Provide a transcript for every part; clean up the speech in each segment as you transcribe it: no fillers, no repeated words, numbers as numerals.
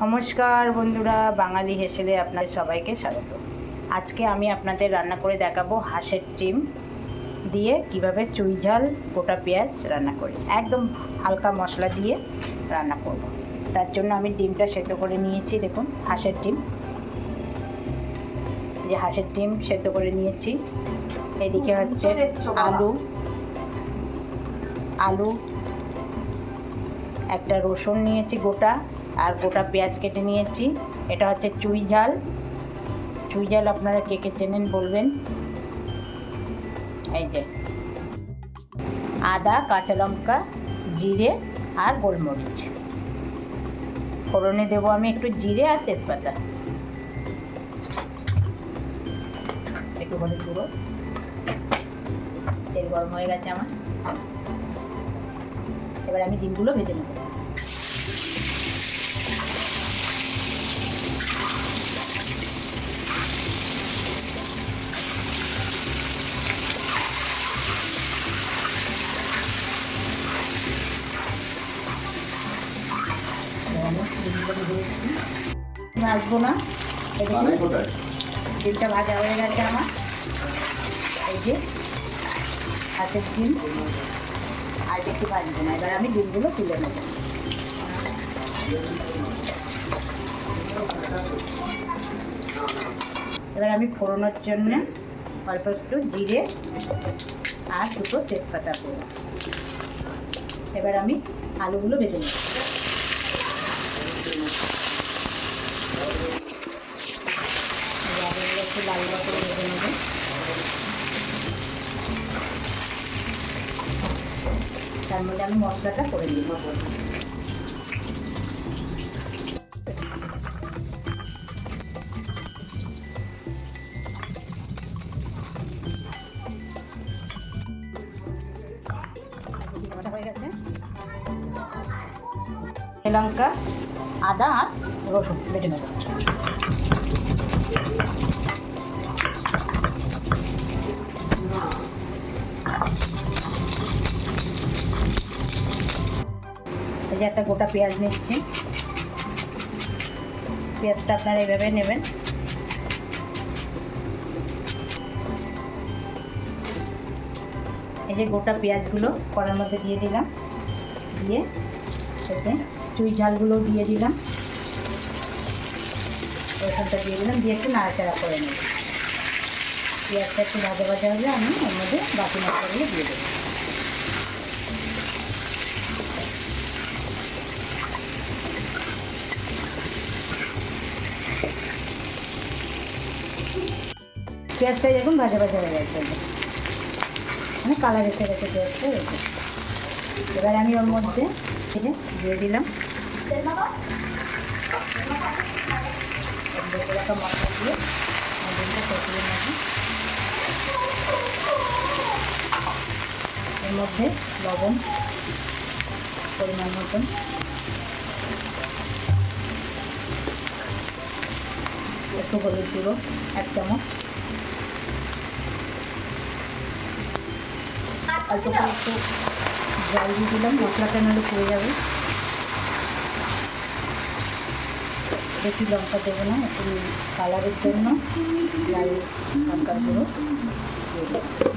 নমস্কার বন্ধুরা, বাঙালি হেসেলে আপনাদের সবাইকে স্বাগত। আজকে আমি আপনাদের রান্না করে দেখাবো হাঁসের ডিম দিয়ে কিভাবে চুই ঝাল গোটা পেঁয়াজ রান্না করি। একদম হালকা মশলা দিয়ে রান্না করব। তার জন্য আমি ডিমটা সেদ্ধ করে নিয়েছি। দেখুন, হাঁসের ডিম, যে হাঁসের ডিম সেদ্ধ করে নিয়েছি। এদিকে হচ্ছে আলু, একটা রসুন নিয়েছি গোটা, আর গোটা পেঁয়াজ কেটে নিয়েছি। এটা হচ্ছে চুই ঝাল। আপনারা কে কে চেনেন বলবেন। এই যে আদা, কাঁচা লঙ্কা, জিরে আর গোলমরিচ। ফোড়নে দেবো আমি একটু জিরে আর তেজপাতা, একটু হলুদ গুঁড়ো। তেল গরম হয়ে গেছে আমার। এবার আমি ডিমগুলো ভেজে নেব। আসবো না, ডিমটা ভাজা হয়ে গেছে আমার। এই যে হাঁসের ডিম, আর বেশি ভাজবো না। এবার আমি ডিমগুলো তুলে নেব। এবার আমি ফোড়নের জন্য অল্প একটু জিরে আর দুটো তেজপাতা করব। এবার আমি আলুগুলো ভেজে নেব। আলুগুলো একটু লাল লাল করে ভেজে নেব। তার মধ্যে আমি মশলাটা করে নিব। লঙ্কা, আদা আর রসুন বেটে নেব। এই যে একটা গোটা পেঁয়াজ নিচ্ছি। পেঁয়াজটা আপনারা এইভাবে নেবেন। এই যে গোটা পেঁয়াজগুলো কড়ার মধ্যে দিয়ে দিলাম, দিয়ে এতে চুই ঝালগুলো দিয়ে দিলাম, রসুনটা দিয়ে দিলাম, দিয়ে একটু নাড়াচাড়া করে নেব। পেঁয়াজটা একটু ভাজা ভাজা হলে আমি ওর মধ্যে বাকি মশলাগুলো দিয়ে দেবো। পেঁয়াজটা যখন ভাজা ভাজা হয়ে গেছে, মানে কালার এসে গেছে পেঁয়াজটা। এবার আমি ওর মধ্যে দিয়ে দিলাম রাখা মশলা দিয়ে ডিমটা কষিয়ে নেব। এর মধ্যে লবণ পরিমাণ মতন, একটু হলুদ গুঁড়ো 1 চামচ, অল্প করে একটু জল দিয়ে দিলাম, মশলাটা নাহলে পুড়ে যাবে। বেশি লঙ্কা দেবো না, একটু কালারের জন্য লাল লঙ্কার গুঁড়ো দিয়ে দেবো।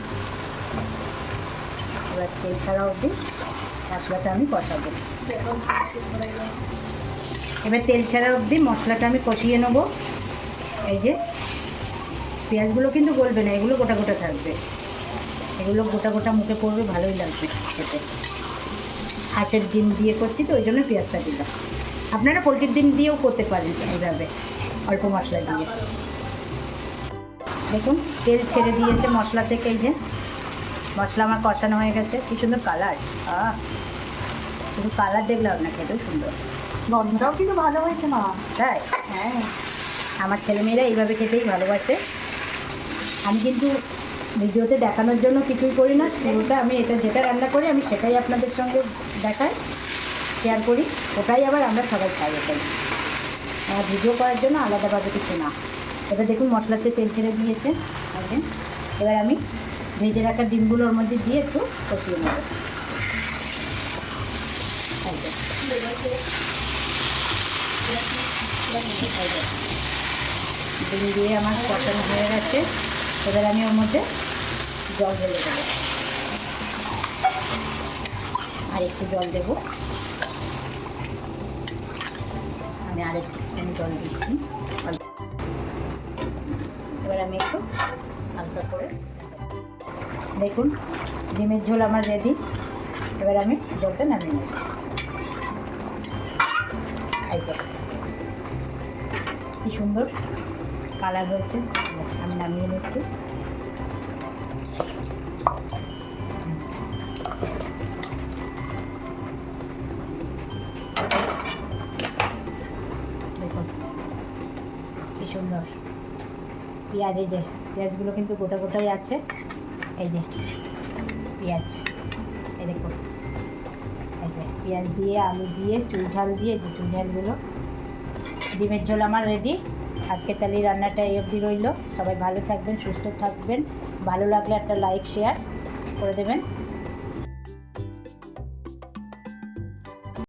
এবার তেল ছাড়া অবধি মশলাটা আমি কষাবো। এবার তেল ছাড়া অবধি মশলাটা আমি কষিয়ে নেবো। এই যে পেঁয়াজগুলো কিন্তু গলবে না, এগুলো গোটা গোটা থাকবে। এগুলো গোটা গোটা মুখে পড়বে, ভালোই লাগবে খেতে। হাঁসের ডিম দিয়ে করছি তো, ওই জন্য পেঁয়াজটা দিলাম। আপনারা পোলট্রির ডিম দিয়েও করতে পারেন এইভাবে, অল্প মশলা দিয়ে। দেখুন তেল ছেড়ে দিয়েছে মশলা থেকে। এই যে মশলা আমার কষানো হয়ে গেছে। কী সুন্দর কালার! শুধু কালার দেখলে আপনার খেতেও সুন্দর, গন্ধটাও কিন্তু ভালো হয়েছে মা। তাই? হ্যাঁ, আমার ছেলেমেয়েরা এইভাবে খেতেই ভালোবাসে। আমি কিন্তু ভিডিওতে দেখানোর জন্য কিছুই করি না। শুরুটা আমি যেটা রান্না করি আমি সেটাই আপনাদের সঙ্গে দেখাই, শেয়ার করি। ওটাই আবার আমরা সবাই খাই। এটাই আমার ভিডিও করার জন্য আলাদাভাবে কিছু না। এবার দেখুন মশলাতে তেল ছেড়ে দিয়েছে। এবার আমি ভেজে রাখা ডিমগুলো ওর মধ্যে দিয়ে একটু কষিয়ে নেব। ডিম দিয়ে আমার কষানো হয়ে গেছে। এবার আমি ওর মধ্যে জল ঢেলে দেবো, আর একটু জল দেবো। আমি আরেকটুখানি জল দিচ্ছি। এবার আমি একটু হালকা করে, দেখুন ডিমের ঝোল আমার রেডি। এবার আমি জলটা নামিয়ে নেব। এই তো কি সুন্দর কালার হয়েছে, আমি নামিয়ে নিচ্ছি। দেখুন কি সুন্দর পেঁয়াজ, এই যে পেঁয়াজগুলো কিন্তু গোটা গোটাই আছে। এই যে পেঁয়াজ, এই দেখুন, এই যে পেঁয়াজ দিয়ে আলু দিয়ে চুই ঝাল দিয়ে, যে চুই ঝালগুলো। ডিমের ঝোল আমার রেডি। আজকে তাহলে এই রান্নাটা এই অবধি রইল। সবাই ভালো থাকবেন, সুস্থ থাকবেন। ভালো লাগলে একটা লাইক শেয়ার করে দেবেন।